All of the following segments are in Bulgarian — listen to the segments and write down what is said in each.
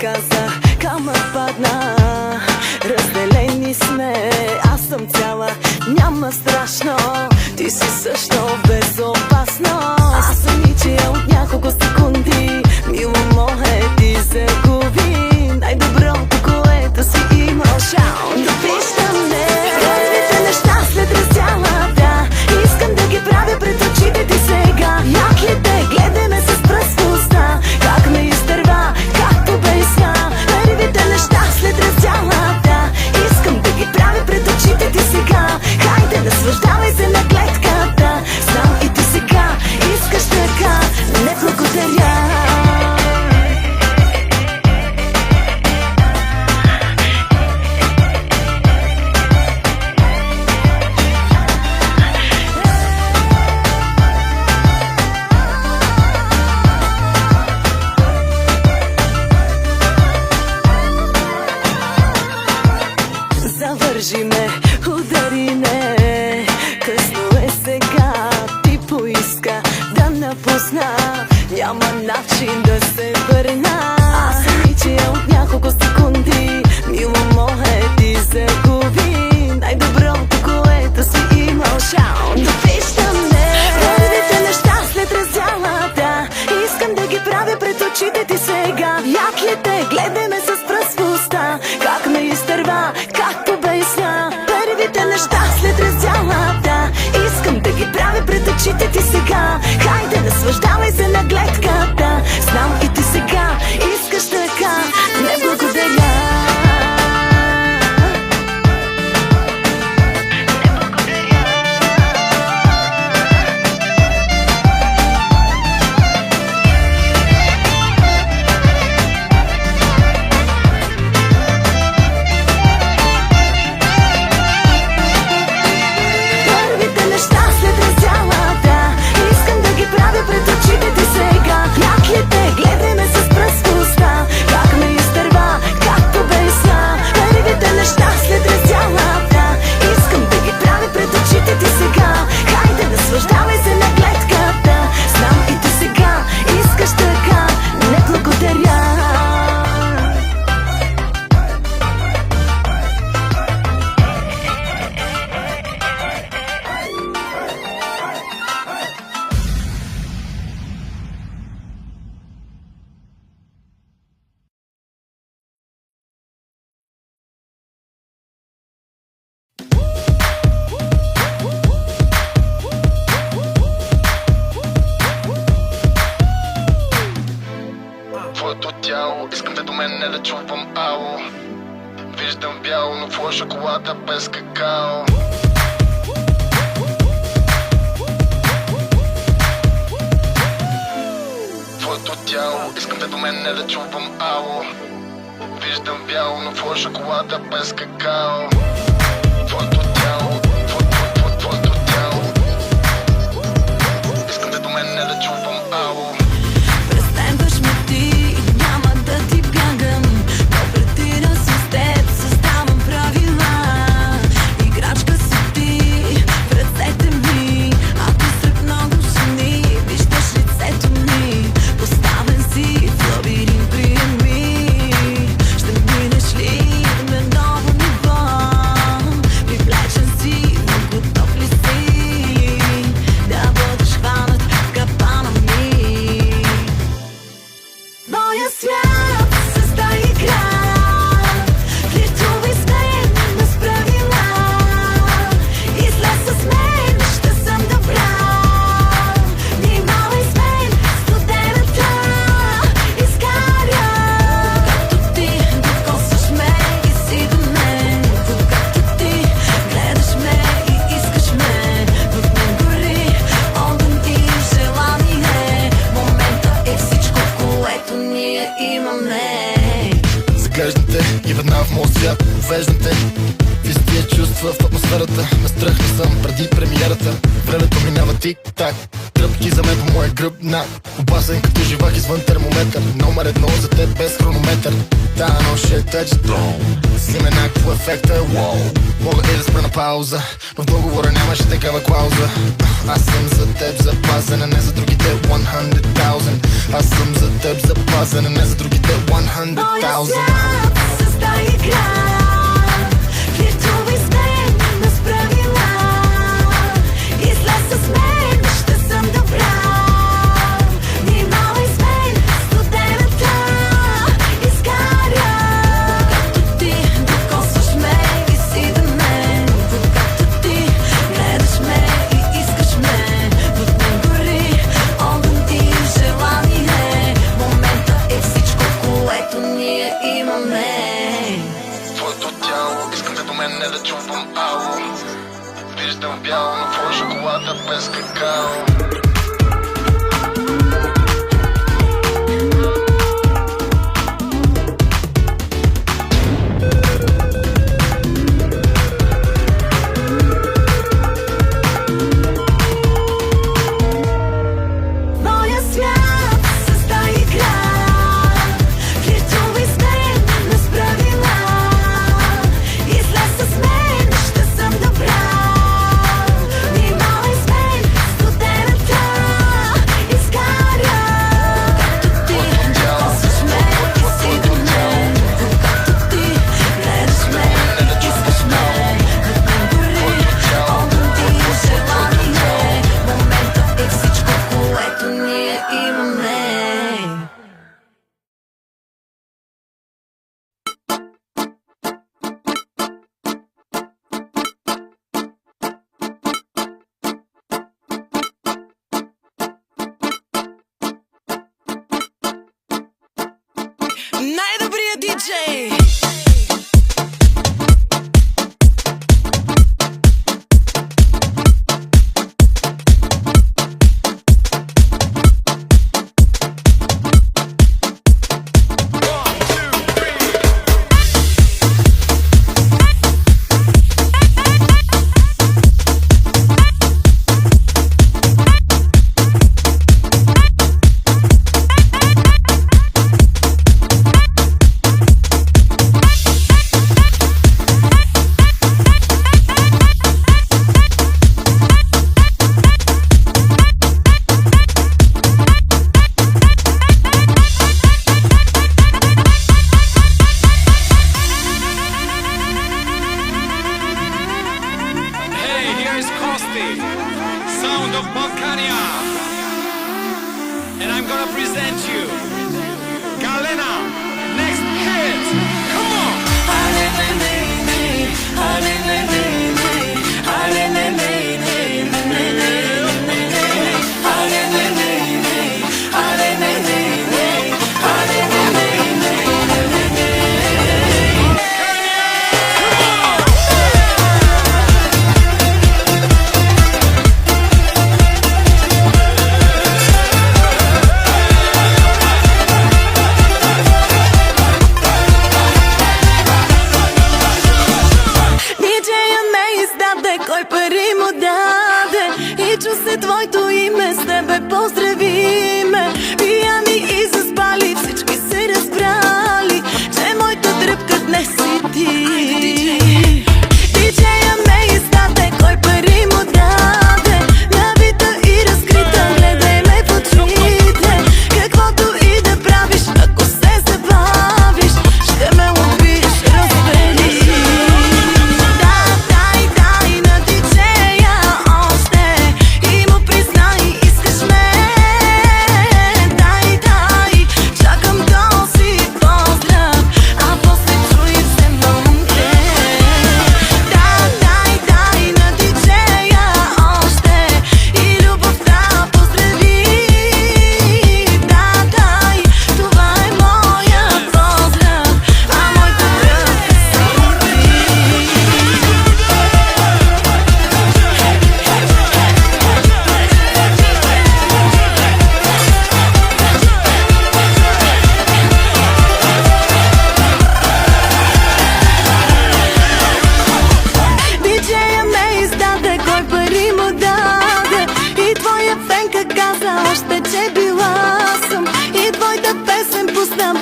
каза, камък падна. Разделени сме, аз съм цяла, няма страшно. Ти си също безопасно. Аз съм ничия от няколко секунди. Мило мое, ти загуби най-доброто, което си имал. Шао, допищам не първите неща след раздялата. Искам да ги правя пред очите ти сега. Яклите, гледай ме с пръст в уста. Как ме изтърва, както бейсна. Първите неща след раздялата. Искам да ги правя пред очите ти сега. Хайде, наслаждавай се на гледката. Знам и ти сега искаш така. Не благодаря. Завържи ме, удари ме. Късно е сега, ти поиска да напусна. Няма начин да се върна. Аз съм ничия от няколко секунди. Мило мое, ти загуби най-доброто, което си имал. Шао, допищам не първите неща след раздялата. Искам да ги правя пред очите ти сега. Яклите, гледай ме с пръст в уста. Как ме изтърва, както бейсна. Първите неща след раздялата. Искам да ги правя пред очите ти сега. Хайде, наслаждавай се на гледката. Знам и ти сега искаш така. Не благодаря. Наслаждавай се на гледката. Знам и ти сега искаш така. Не благодаря. Твоето тяло, искам те до мен, не да чувам ало. Виждам бяло, но твоя шоколада без какао. Твоето тяло, искам те до мен, не да чувам ало. Виждам бяло, но твоя шоколада без какао. Твоето тяло, твоето тяло. Искам те до мен, не да чувам ало. Преследваш ме ти, няма да ти бягам. По-предира си с теб, създавам правила. Играчка си ти в ръцете ми. Ако сред много жени виждаш лицето ми. Поставен си в лабиринт, приеми. Ще минеш ли на ново ниво? Привлечен си, но готов ли си да бъдеш хванат в капана ми? Моя свят с тази игра. Флиртувай с мен без правила. Излез с мен, ще съм добра. Внимавай с мен, студената изгаря. Когато ти докосваш ме и си до мен. Когато ти гледаш ме и искаш ме. В мен гори огън и желание. Момента е всичко, което ние имаме. Заглеждам те и веднага в моя свят увеждам те. Виж тия чувства в атмосферата. На страх не съм преди премиерата. Времето минава тик-так. тръпки за мен по моя гръбнак. Опасен като живак извън термометър. Номер едно за теб без хронометър. Тая нощ ще е тъчдаун. Сниме някакво ефекта, вау. Мога и да спра на пауза, но в договора нямаше такава клауза. Аз съм за теб запазен, а не за другите 100,000. Аз съм за теб запазен, а не за другите 100,000. Моя свят създай игра, виртуални сме без правила. Излез с мен, ще съм добра. Внимавай с мен, студената изгаря. Когато ти докосваш ме и си до мен, когато ти гледаш ме и искаш ме, в мен гори огън и желание. Момента е всичко, което ние имаме. Твоето тяло, искам като мен не да чувам ало. Виждам бяло, но твоя шоколада без какао. Моя свят създай игра, виртуални сме без правила. Излез с мен, ще съм добра. Внимавай с мен, студената изгаря. Когато ти докосваш ме и си до мен, когато ти гледаш ме и искаш ме, в мен гори огън и желание. Момента е всичко, което ние имаме. Най-добрият диджей!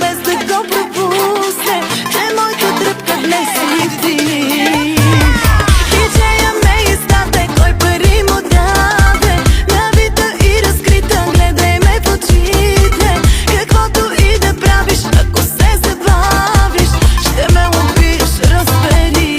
без да го пропусне, че моята тръпка днес се вдигне. Диджея ме издаде, кой пари му даде, набита и разкрита, гледай ме в очите. Каквото и да правиш, ако се забавиш, ще ме убиеш, разбери.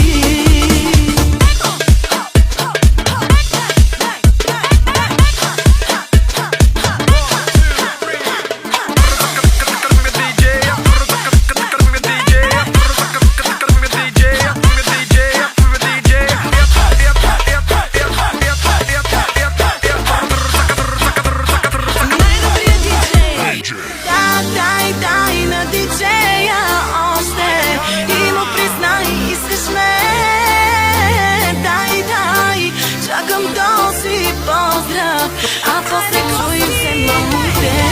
Дай на диджея още и му признай, искаш ме. Дай, чакам този поздрав, а после чуем се, мамуте.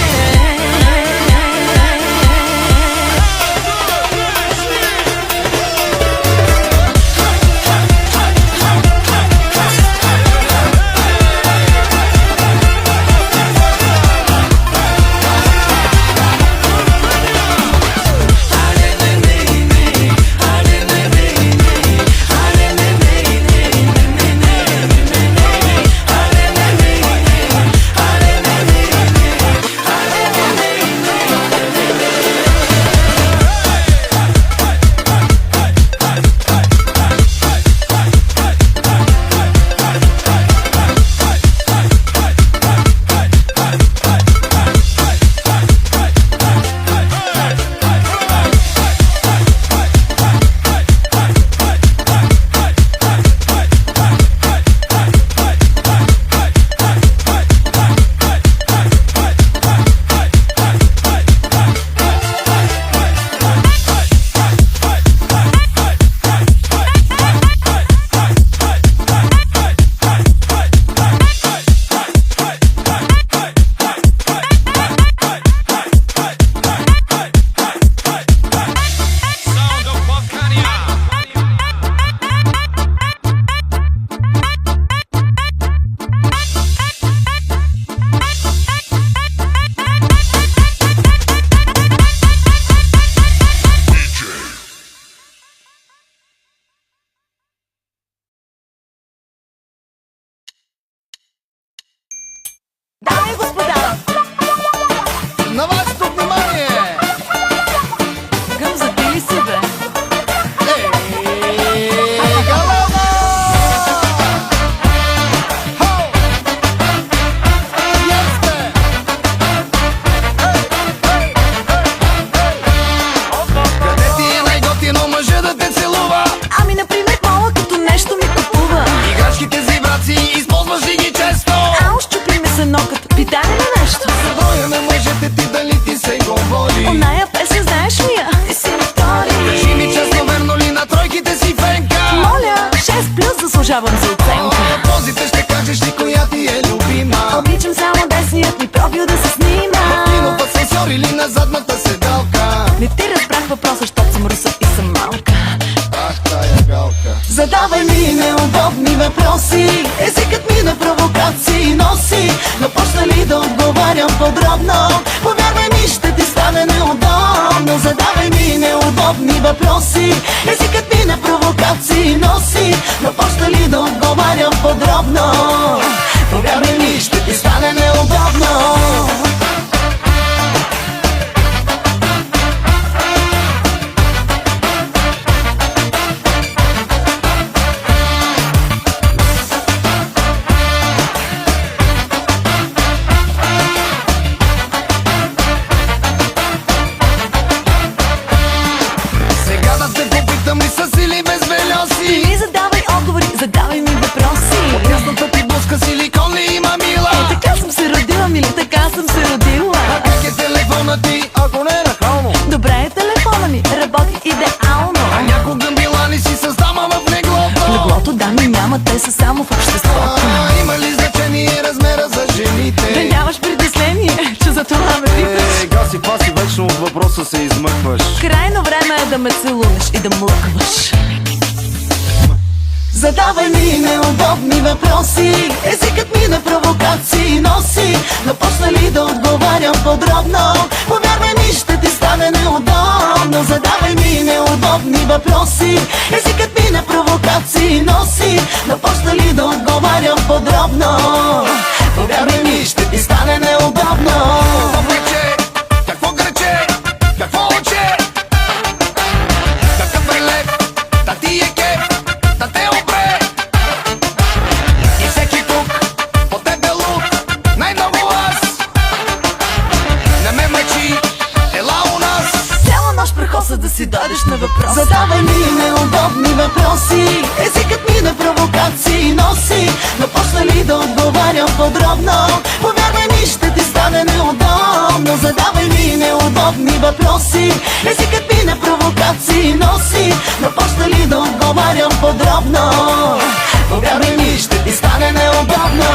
Дами и господа, На вашето внимание! гъм запили си, бе. Галена! Хоу! Ясте! Къде ти е най-готино мъжа да те целува? Ами, например, мола като нещо ми купува. Играчките си враци, използваш ли ги често? Ау, щупи ми се нокът, питай ли на нещо? За броя на мъжете ти дали ти се говори? Оная песен знаеш ли я? Ти си ми втори. Кажи ми честно, верно ли на тройките си фенка? Моля, 6+ заслужавам за оценка. Позите ще кажеш ли коя ти е любима? Обичам само десният ми профил да се снима. Кино в асансьор или на задната седалка? Не ти разбрах въпроса, защото съм руса и съм малка. Ах, тая галка. Задавай ми неудобни въпроси, езикът ми на провокации носи. Но почна ли да отговарям подробно, повярвай ми, ще ти стане неудобно. Задавай ми неудобни въпроси, езикът ми на провокации носи. Но почна ли да отговарям подробно, повярвай ми, ще ти стане неудобно. Сега да те попитам ли с или без велоси? Ти задавай отговори, задавай ми въпроси. Ясната ти блузка силикон ли има, мила? Така съм се родила, мили, така съм се родила. А как е телефона ти, ако не е нахално? Добре е телефона ми, работи идеално. А някога била ли си с дама в леглото? Леглото дами няма, те са само в обществото. Има ли значение размера за Да жените? нямаш притеснение, че за това ме питаш. Гаси, паси, вечно от въпроса се измъкваш. Крайно време е да ме целунеш и да млъкваш. Задавай ми неудобни въпроси, езикът ми на провокации носи. Но почна ли да отговарям подробно, повярвай ми, ще ти стане неудобно. Задавай ми неудобни въпроси, езикът ми на провокации носи. Но почна ли да отговарям подробно, повярвай ми, ще ти стане неудобно. Какво грече, какво уче, какъв релеф, да ти е кеф, да те опре. И всеки тук по тебе луд, най-много аз. Не ме мъчи, ела у нас. Цяла нощ прехоса да си дойдеш на въпрос. Задавай ми неудобни въпроси, езикът ми на провокации носи. Но почна ли да отговарям подробно, повярвай ми, ще ти стане неудобно. Задавай ми неудобни въпроси, езикът ми на провокации носи. Но почна ли да отговарям подробно, повярвай ми, ще ти стане неудобно.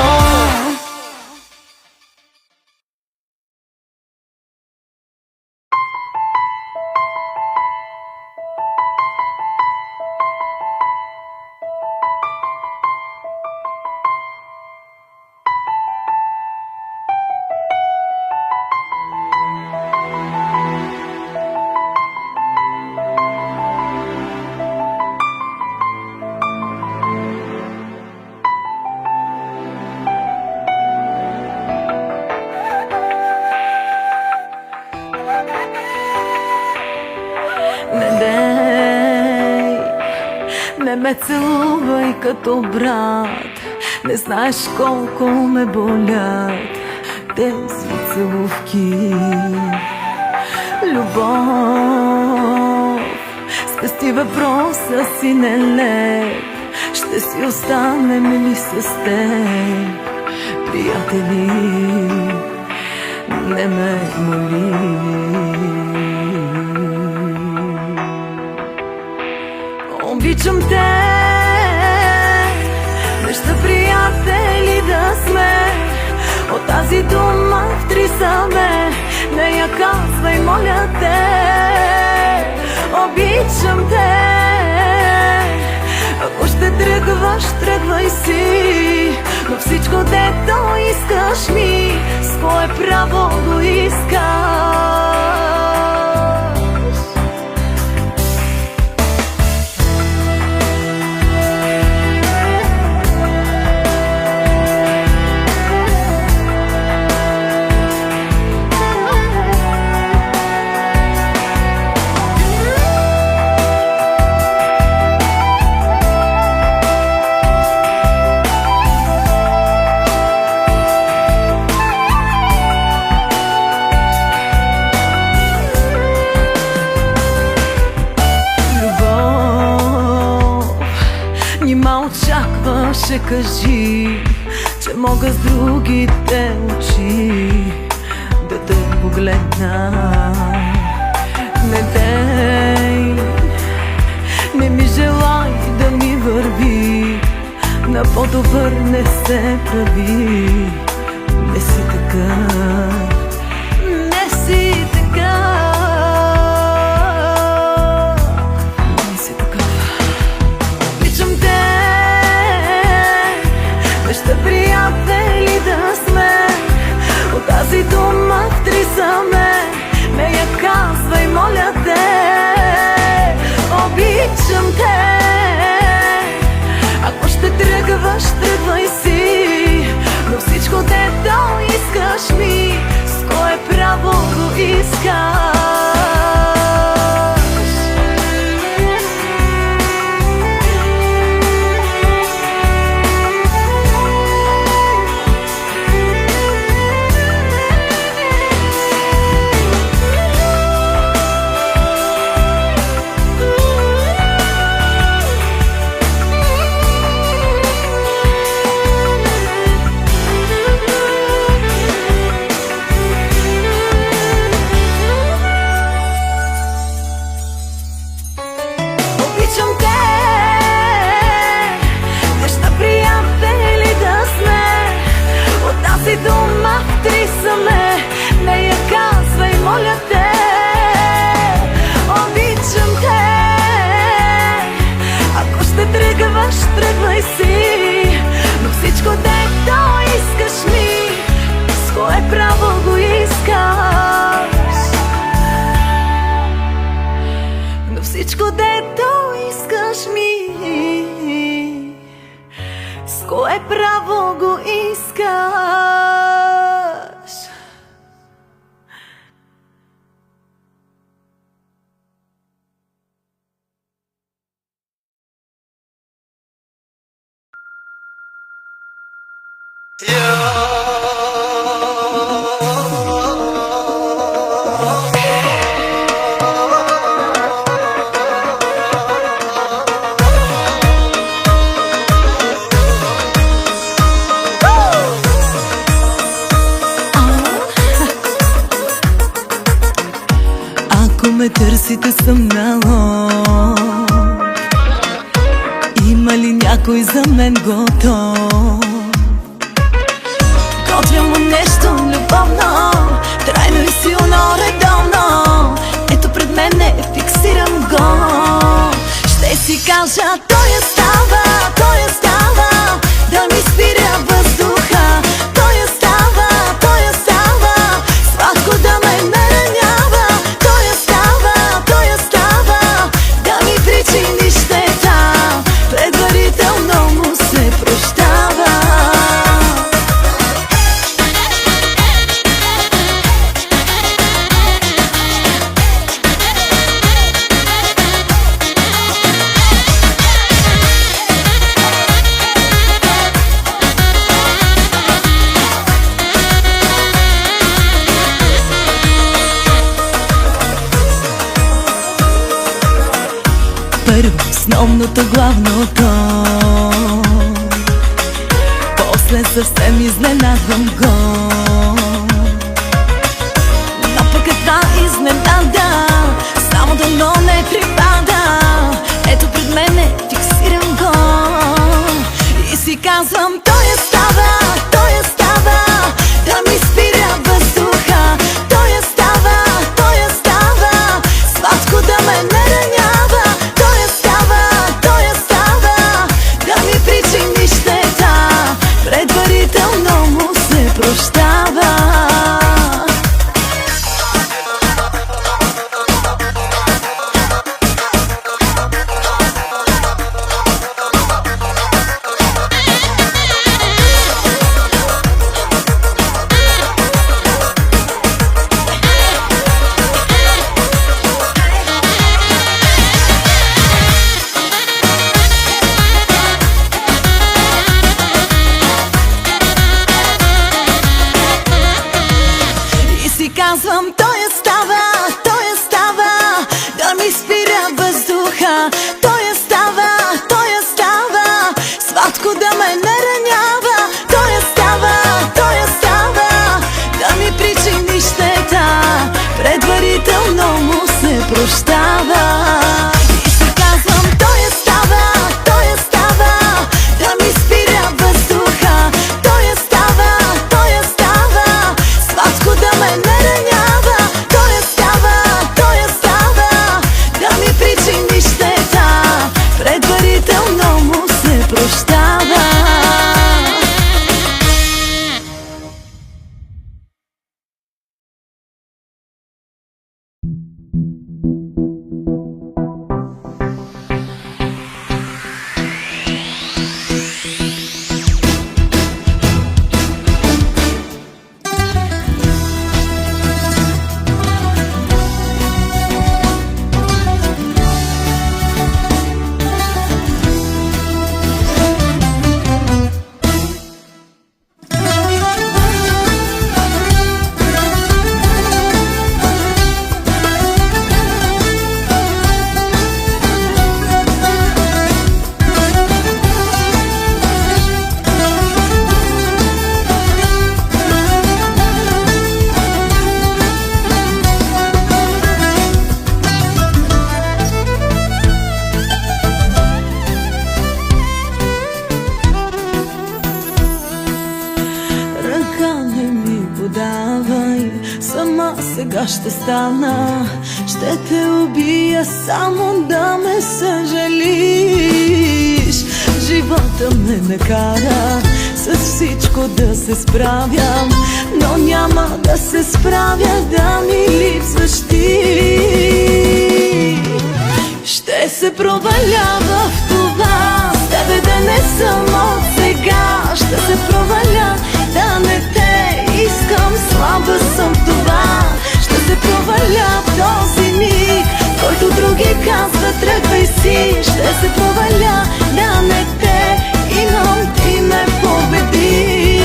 Не дей, не ме целувай като брат. Не знаеш колко ме болят тези целувки. Любов, спести въпроса си нелеп. Ще си останем ли с теб, приятели? Не ме моли. Обичам те, неща приятели да сме. От тази дума в три саме, не я казвай, моля те. Обичам те, ако ще тръгваш, тръгвай си. Но всичко дето искаш ми, с кое право го искаш? Очакваше, кажи, че мога с другите очи да те погледна. Не дей, не ми желай да ми върви, на по-добър не се прави. Не си така, не си така. Приятели да сме, от тази дума в три саме, не я казвай, моля те. Обичам те, ако ще тръгваш, тръгвай си. Но всичко дето искаш ми, с кое право го искаш? всичко, дето искаш ми. С кое право го искаш? Ако ме търсите, съм на лов. Има ли някой за мен готов? Готвя му нещо любовно, трайно и силно, редовно. Ето пред мене, фиксирам го. Ще си кажа, той остава, да ми спира въздуха. Той остава, сладко да ме наранява. Той остава, да ми причини щета. Предварително му се прощава. Първо основното, главното, после съвсем изненадвам го. Но пък една изненада, само дано не припада. Ето пред мене, фиксирам го. И си казвам, той остава, да ми спира въздуха. Той остава, сладко да ме наранява. Той остава, да ми причини щета. Предварително му се прощава. Казвам, той остава, да ми спира въздуха. Той остава, сладко да ме наранява. Той остава, да ми причини щета. Предварително му се прощава. И си казвам, той остава, да ми спира въздуха. Той остава, сладко да ме наранява. Той остава, да ми причини щета. Предварително му се прощава. Сама сега ще стана, ще те убия само да ме съжалиш. Живота ме накара с всичко да се справям, но няма да се справя да ми липсваш ти. Ще се проваля в това с тебе да не съм от сега. Ще се проваля да не те искам, слаба съм в това. Ще се проваля в този миг, който други казват тръгвай си. Ще се проваля да не те имам, ти ме победи.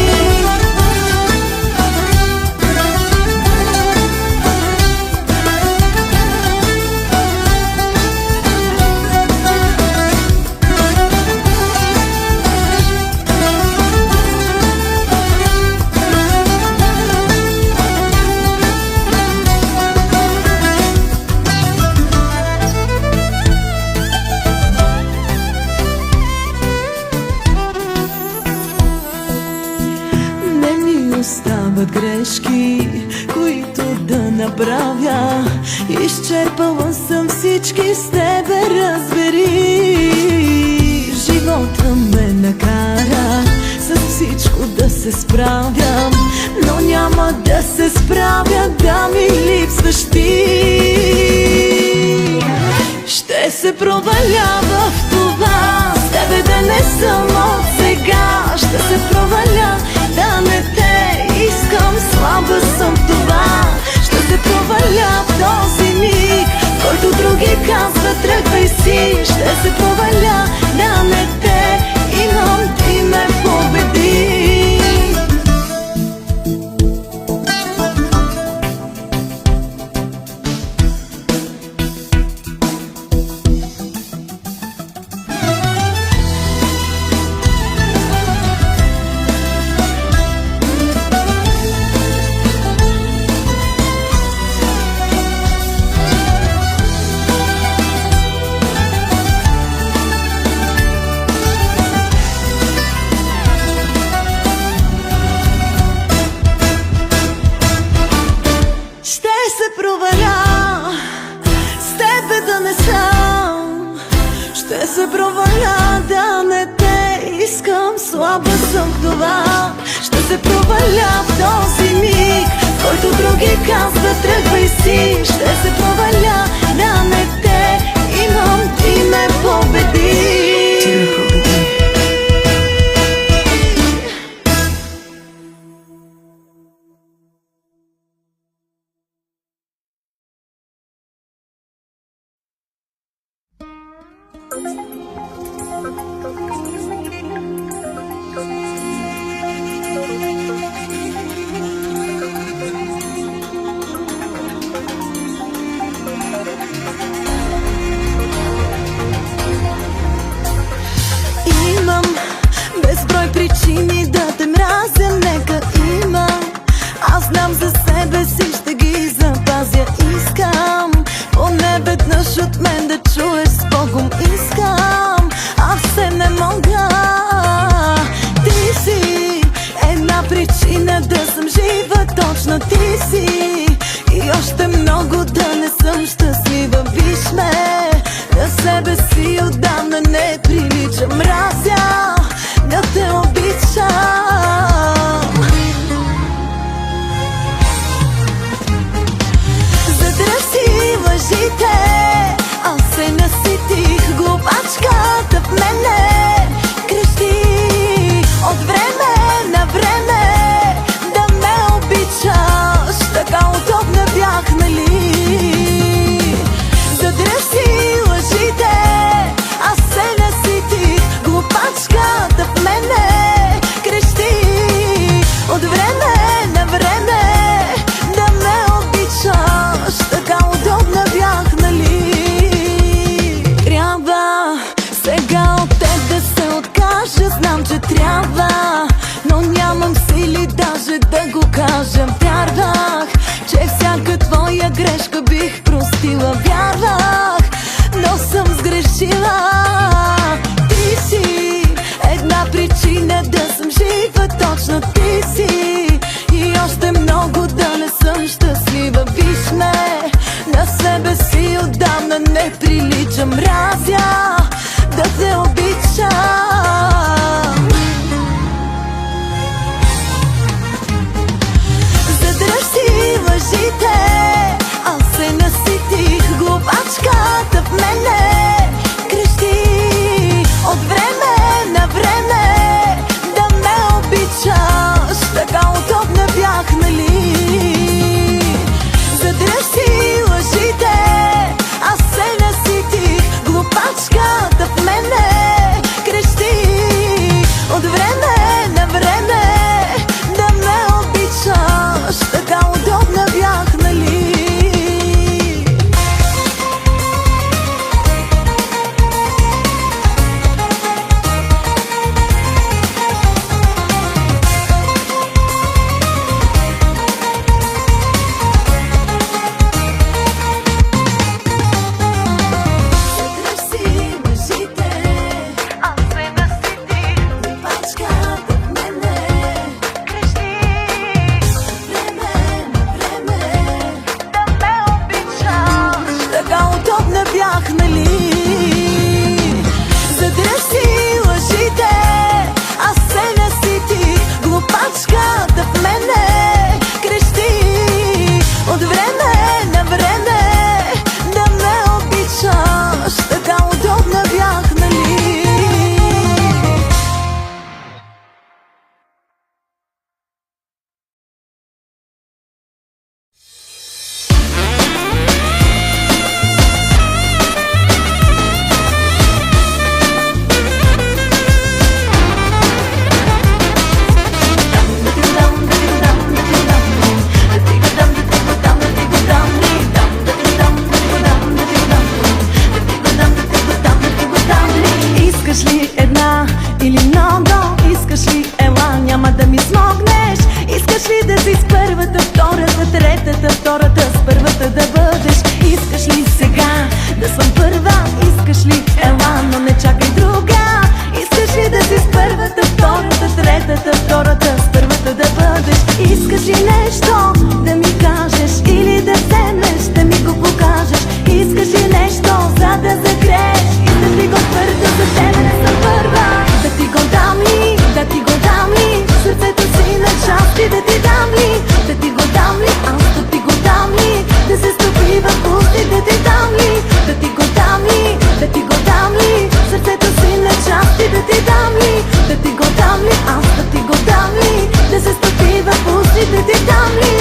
Остават грешки, които да направя. Изчерпала съм всички с тебе, разбери. Живота ме накара с всичко да се справям, но няма да се справя да ми липсваш ти. Ще се проваля в това с тебе да не съм от сега. Ще се проваля да не те искам, слаба съм в това. Ще се проваля в този миг, който други казват тръгвай си. Ще се проваля да не те имам, ти ме победи. Ще се проваля да не те искам, слаба съм в това. Ще се проваля в този миг, в който други казват тръгвай си. Ще се проваля да не те имам, ти ме победи. Имам безброй причини да те мразя, нека имам. Аз знам за себе си, ще ги запазя. Искам поне веднъж от мен да чуеш с Богом. Искам, а все не мога. Ти си една причина да съм жива, точно ти си. И още много да не съм щастлива. Виж ме, на себе си отдавна не прилича. Мразя да те обичам. Задръжи лъжите, аз се наситих. Глупачката в мене крещи от време на време да ме обичаш. Така удобна бях, нали? Задръжи лъжите, аз се наситих. Глупачката в мене крещи от време на време да ме обичаш. Така удобна бях, нали? Трябва сега от теб да се откажа. Знам, че трябва, но нямам сили даже да го кажа. Вярвах, че всяка твоя грешка бих простила. Вярвах, но съм сгрешила. Ти си една причина да съм жива, точно ти си. И още много да не съм щастлива. Виж ме, на себе си отдавна не приличам. Мразя да те обичам. Задръжи лъжите, аз се наситих. Глупачката в мене ли да си с първата, втората, третата, втората, с първата да бъдеш? Искаш ли сега да съм първа? Искаш ли? Ела, но не чакай друга. Искаш ли да си с първата, втората, третата, втората, с първата да бъдеш? Искаш ли нещо да ми кажеш или да вземеш, да ми го покажеш? Искаш ли нещо, за да загрееш? Искаш ли го твърдо, за тебе не съм първа? Да ти го дам ли, да ти го дам ли? Сърцето си на части да ти дам ли? Да ти го дам ли, аз да ти го дам ли? Да се стопи в пусти да ти дам ли? Да ти го дам ли, да ти го дам ли? Сърцето си на части да ти дам ли? Да ти го дам ли, аз да ти го дам ли? Да се стопи в пусти да ти дам ли?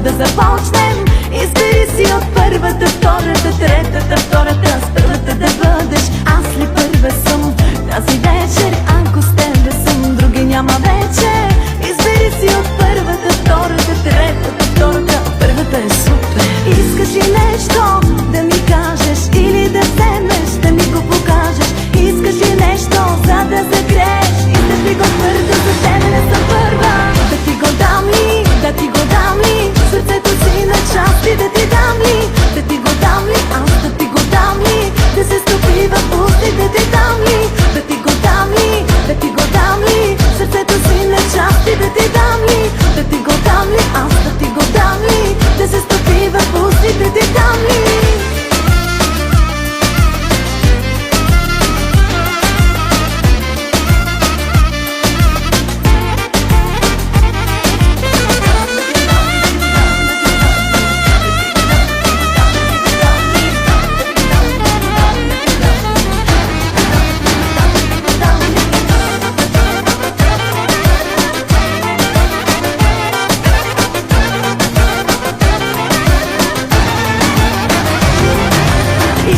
Да започнем. Избери си от първата, втората, третата, втората, с първата да бъдеш. Аз ли първа съм тази вечер? Ако с тебе съм, други няма вече. Избери си от първата, втората, третата, втората, първата е супер. Искаш ли нещо да ми кажеш или да вземеш, да ми го покажеш? Искаш ли нещо, за да загрееш? Искаш ли го твърдо, за тебе не съм първа? Да ти го дам ли, да ти го дам ли? Сърцето си на части да ти дам ли? Да ти го дам ли, аз да ти го дам ли? Да се стопи в пусти да ти дам ли? Да ти го дам ли, да ти го дам ли? Сърцето си на части да ти дам ли? Да ти го дам ли, аз да ти го дам ли? Да се стопи в пусти да ти дам ли?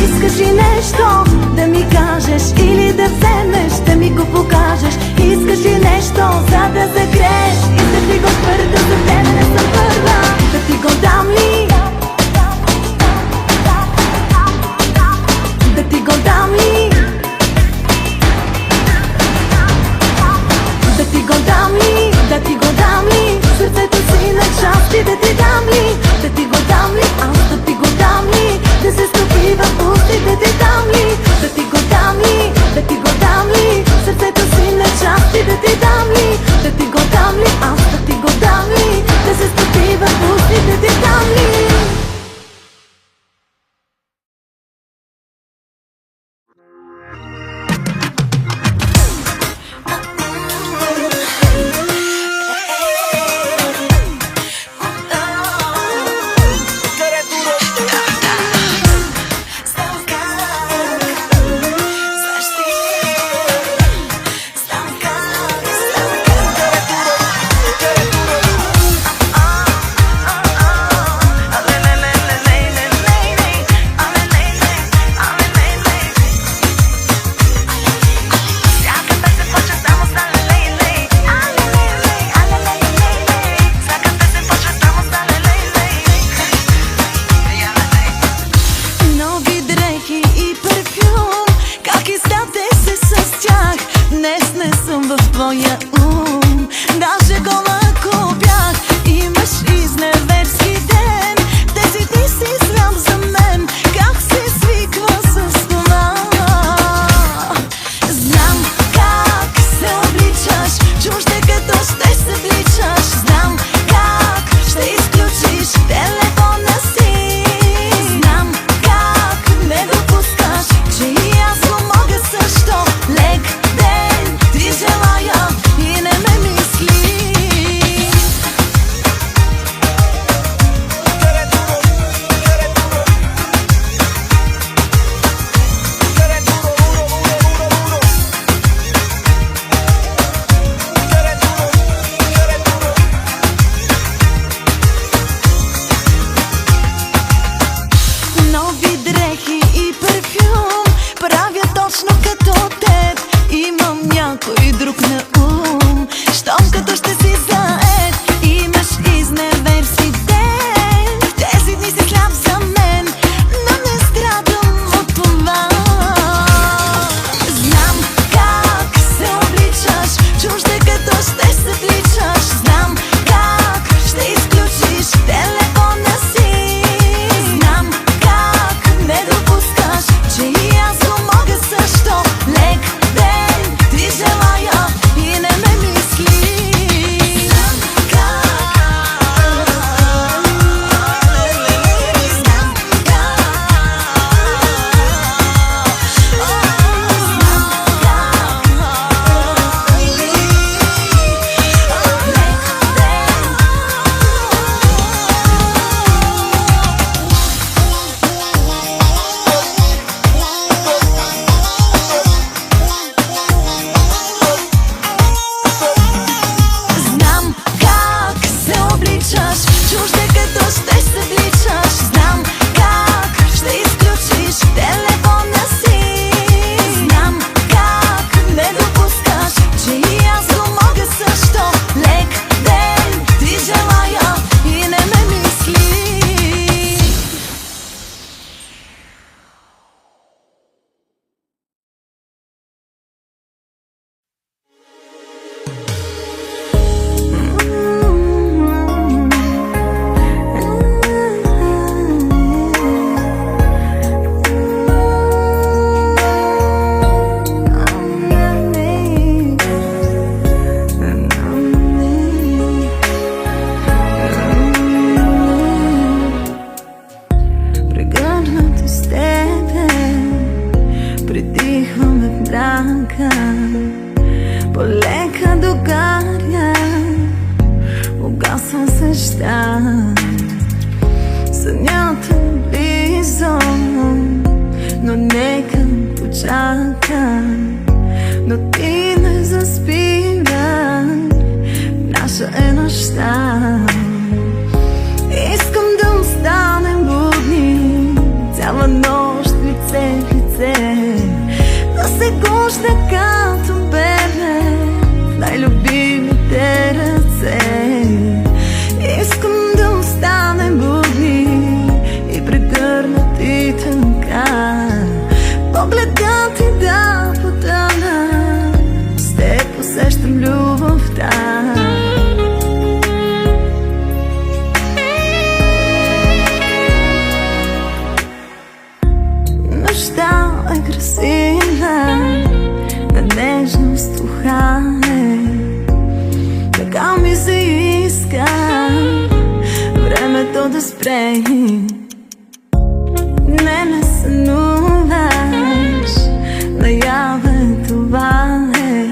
Искаш ли нещо да ми кажеш или да вземеш, да ми го покажеш? Искаш ли нещо, за да загрееш? Искаш ли го твърдо, за тебе не съм първа? Да ти го дам ли? Да ти го дам ли? Да ти го дам ли? Да ти го дам ли? Сърцето си на части да ти дам ли? Да ти го дам ли? Аз да ти го дам ли? Да се стопи в пусти да ти дам ли? Да ти го дам ли? Да ти го дам ли? Сърцето си на части да ти дам ли? Да ти го дам ли? Аз да ти го дам ли? Да се стопи в пусти да ти дам ли? Лек ден ти желая и не ме мисли. чакам, но ти не заспивай, наша е нощта. Искам да останем будни цяла нощ лице в лице, да се гушне като бебе в най-любимите ръце. Искам да останем будни и прегърнати така, погледът ти да потъна, с теб усещам любовта. Нощта е красива, на нежност уха е, така ми се иска времето да спре. Не сънуваш, наяве това е,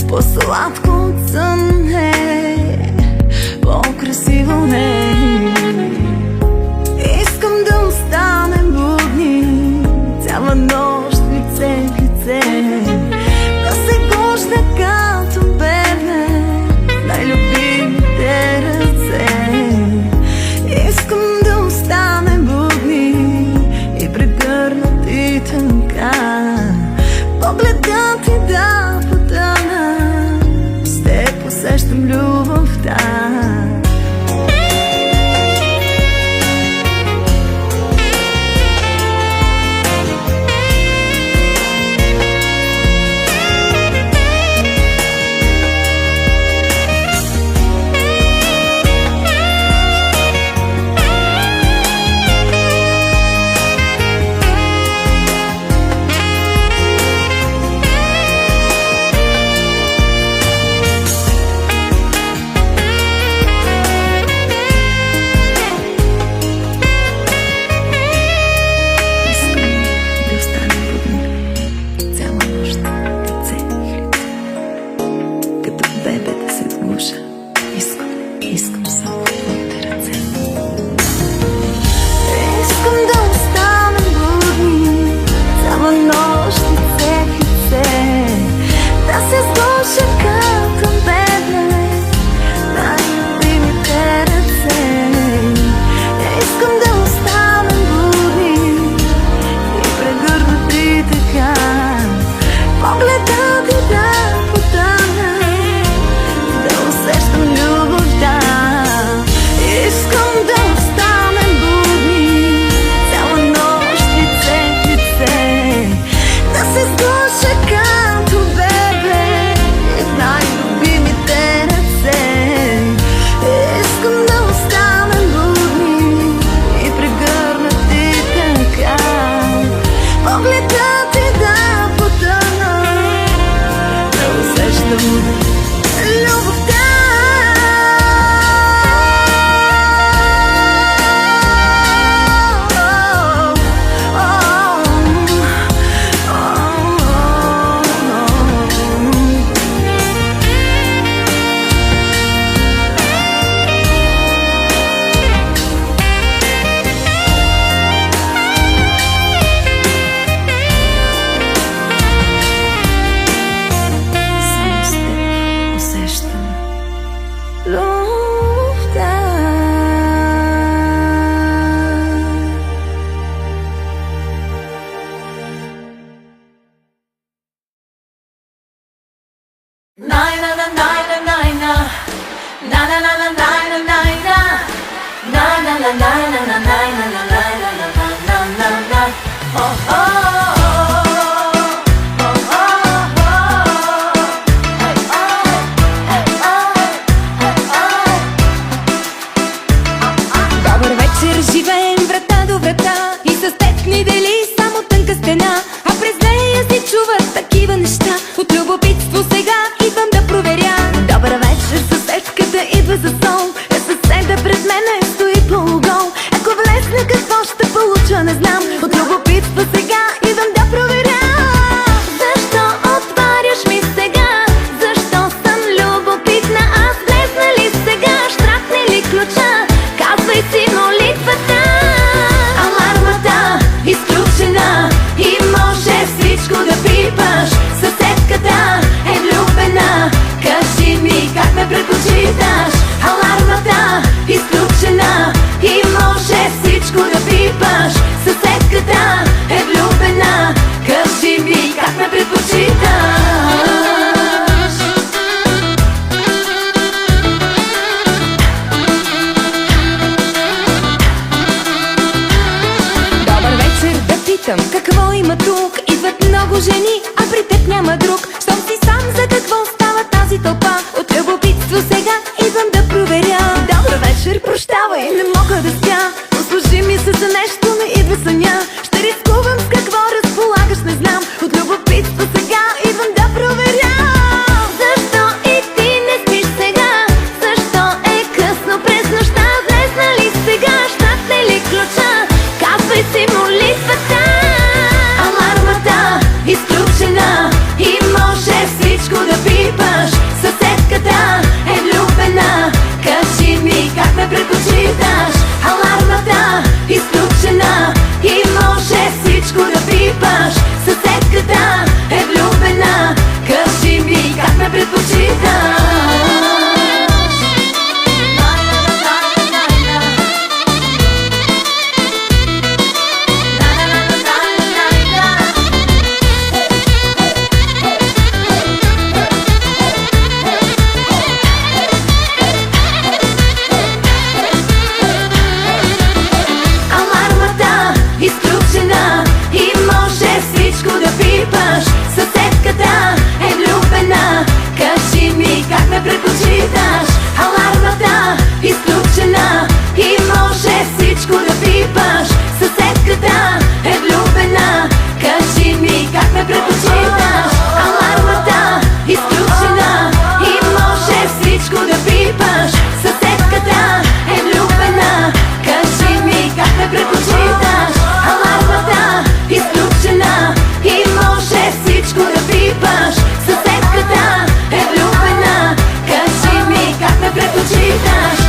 по-сладко от сън е, по-красиво е. Искам да останем будни цяла нощ лице в лице, да се гушне като бебе в най-любимите ръце. Искам да останем будни и прегърнати така, погледът ти да потъна, с теб усещам любовта. Искам само в твоите ръце. Искам да останем будни цяла нощ лице в лице, да се сгуша като бебе най-любимите ръце. Искам да останем будни и прегърнати така, погледът ти да потъна, да усещам любовта. Искам да останем будни цяла нощ лице в лице, да се сгуша като бебе в най-любимите ръце. Искам да останем будни и прегърнати така, погледът ти да потъна, да усещам любовта. Само с теб усещам има друг. Щом си сам, за какво става тази тълпа? От любопитство сега идвам да проверя. Добър вечер, прощавай, Не мога да спя, послужи ми се за нещо, не идва съня. Ще рискувам с какво разполагаш, не знам. От любопитство сега идвам да проверя. Защо и ти не спиш сега? Защо е късно през нощта? Влезна ли сега? Щатне ли ключа? Казвай си молитвата. Алармата изключена и може всичко да пипаш. Съседката е влюбена, кажи ми как ме предпочиташ. Алармата изключена и може всичко да пипаш. Съседката е влюбена, кажи ми как ме предпочиташ. Алармата изключена и може всичко да пипаш. Съседката е влюбена, кажи ми как ме предпочиташ. Алармата изключена и може всичко да пипаш. Съседката е влюбена, кажи ми как ме предпочиташ. Алармата изключена и може всичко да пипаш. Съседката е влюбена, кажи ми как ме предпочиташ. Алармата изключена и може всичко да пипаш. Съседката е влюбена, кажи ми как ме предпочиташ.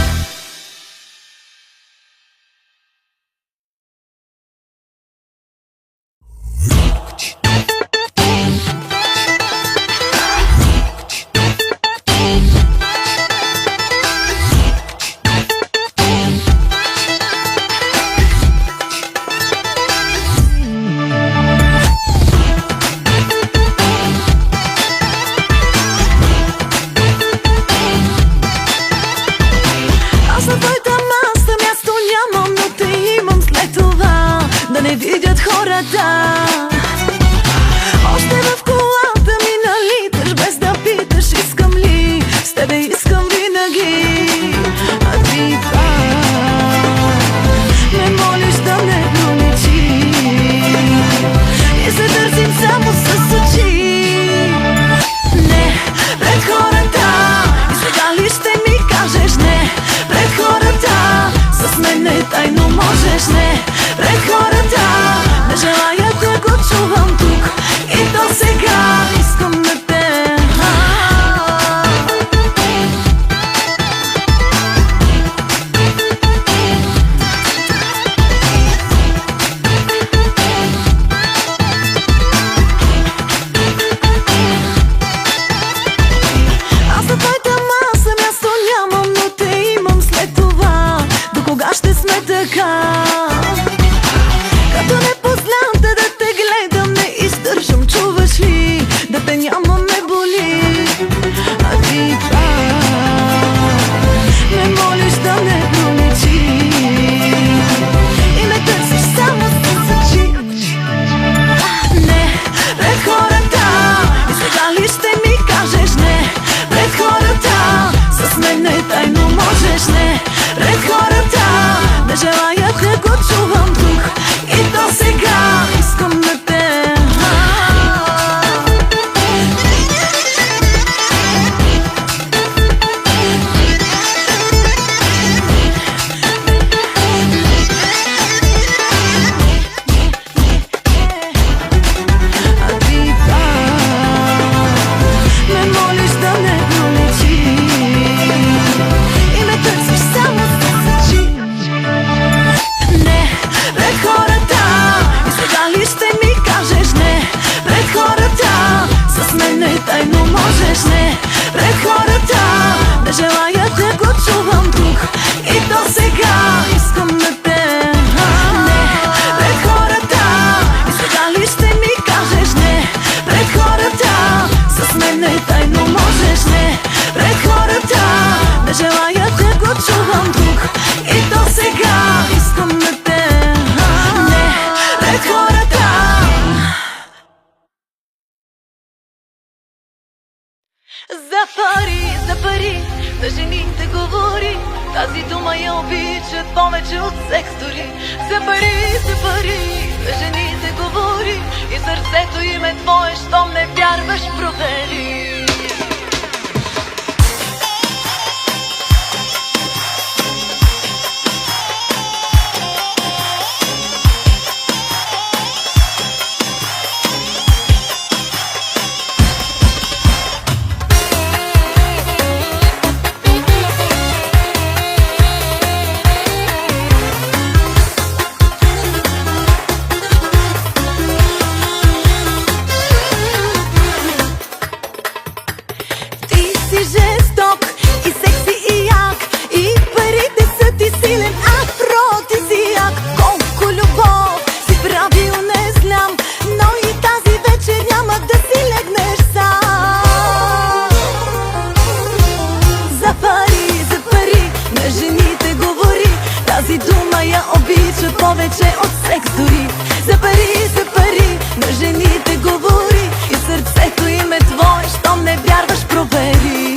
Аз на твоята маса място нямам, но те имам след това да не видят хората. Още в колата ми налиташ, без да питаш искам ли, с тебе искам винаги. А ти пак ме молиш да не проличи и се търсим само с очи. Не пред хората, и сега ли ще ми кажеш не? Пред хората, с мен не тайно можеш не. Пред хората, не желая да го чувам тук. И то сега искам да те Аз на твоята маса място нямам, но те имам след това. До кога ще сме така? Като непозната да те гледам, не издържам, чуваш ли? Да те няма ме боли. А ти пак ме молиш да не проличи и ме търсиш само с очи. Не пред хората, и сега ли ще ми кажеш не? Пред хората, с мен не тайно можеш не. Пред хората, не желая да го чувам тук. И то сега искам да те а ти пак ме молиш да не проличи и ме търсиш само с очи. за пари, на жените говори. Тази дума я обичат повече от секс дори. За пари, на жените говори. И сърцето им е твое, щом не вярваш, провери. Жесток и секси и як, и парите са ти силен афродизиак. Колко любов си правил не знам, но и тази вечер няма да си легнеш сам. За пари, на жените говори. Тази дума я обичат повече от секс дори. За пари, на жените говори. И сърцето им е твое, щом не вярваш, провери.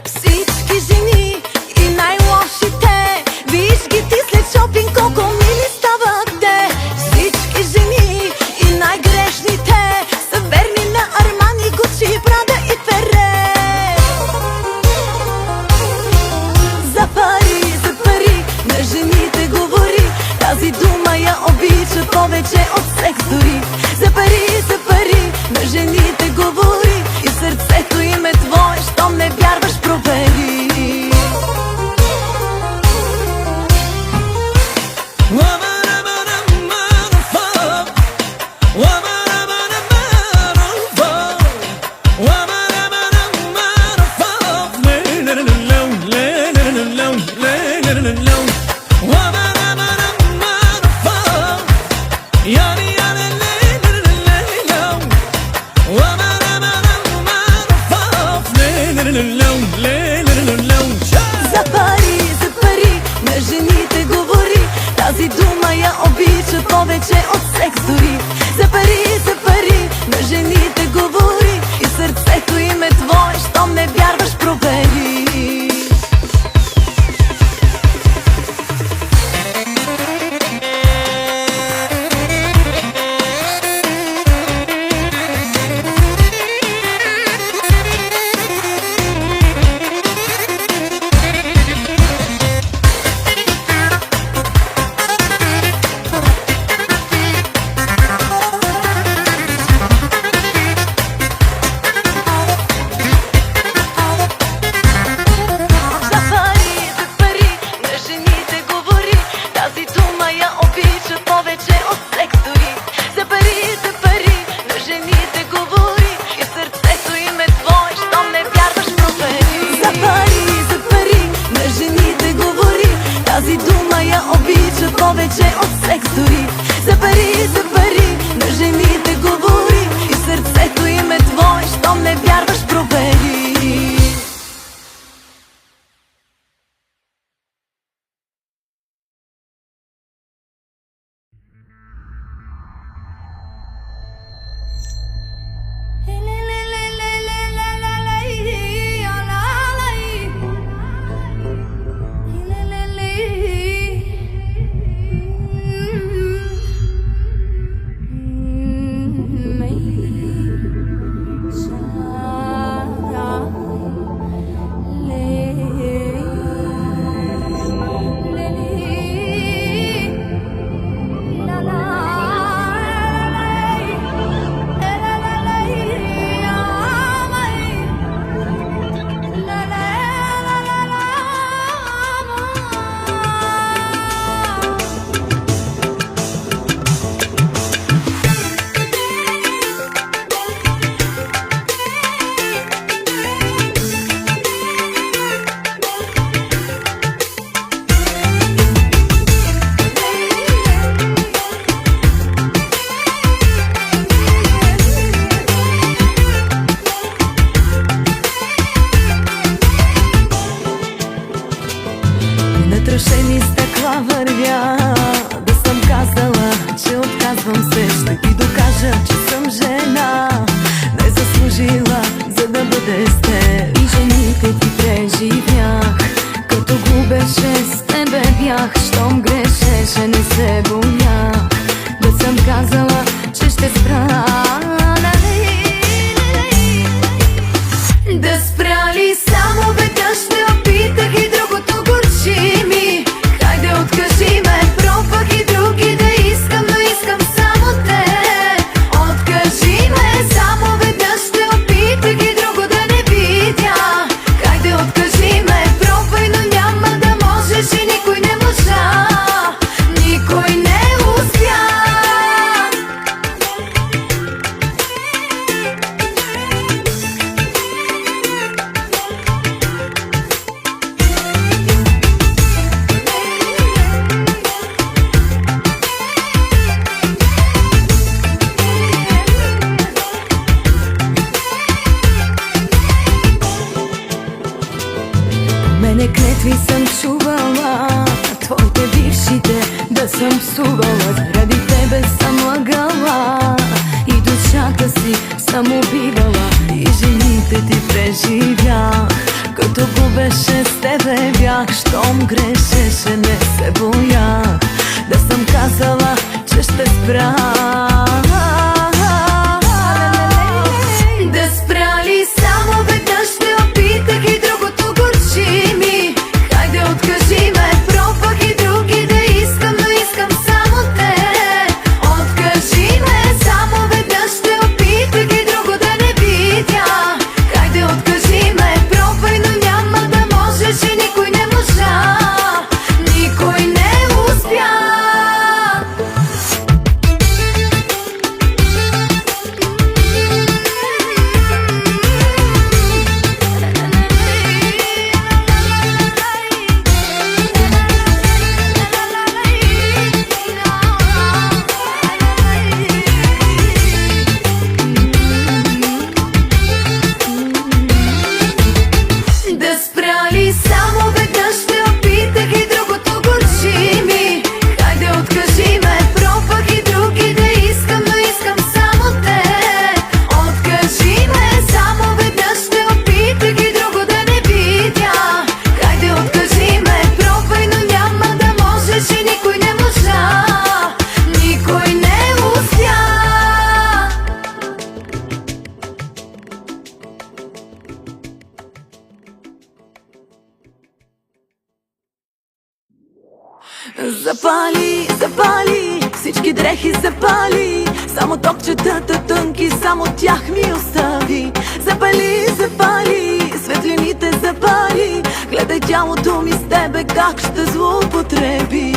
Всички жени и най-лошите, виж ги ти след шопинг колко мили стават те. Всички жени и най-грешните са верни на Армани, Гучи, Прада и Фере. За пари, на жените говори. Тази дума я обичат повече от секс дори. За пари, на жените говори. И сърцето им е твое, щом не вярваш, провери. За пари, на жените говори. Тази дума я обичат повече от секс дори. За пари, на жените говори. И сърцето им е твое, щом не вярваш, провери. Не клетви съм чувала, твоите бившите да съм псувала. Заради тебе съм лъгала и душата си съм убивала. И жените ти преживях, като губеше с тебе бях. Щом грешеше не се боях да съм казала, че ще спра. Да спра ли само веднъж те опитах и другото горчи ми. Хайде откажи ме, пробвах и други да искам, но искам само те. Откажи ме, само веднъж те опитах и друго да не видя. Хайде откажи ме, пробвай, но няма да можеш и никой не можа. Никой не успя. Да спра ли само веднъж те опитах и другото горчи ми. Хайде откажи ме, пробвах и други да искам, но искам само те. Откажи ме, само веднъж те опитах и друго да не видя. Хайде откажи ме, пробвай, но няма да можеш и никой не можа. Никой не успя. Запали, запали, всички дрехи запали. Само топчетата тънки, само тях ми остави. Запали, запали, светлините запали. Гледай тялото ми с тебе как ще злоупотреби.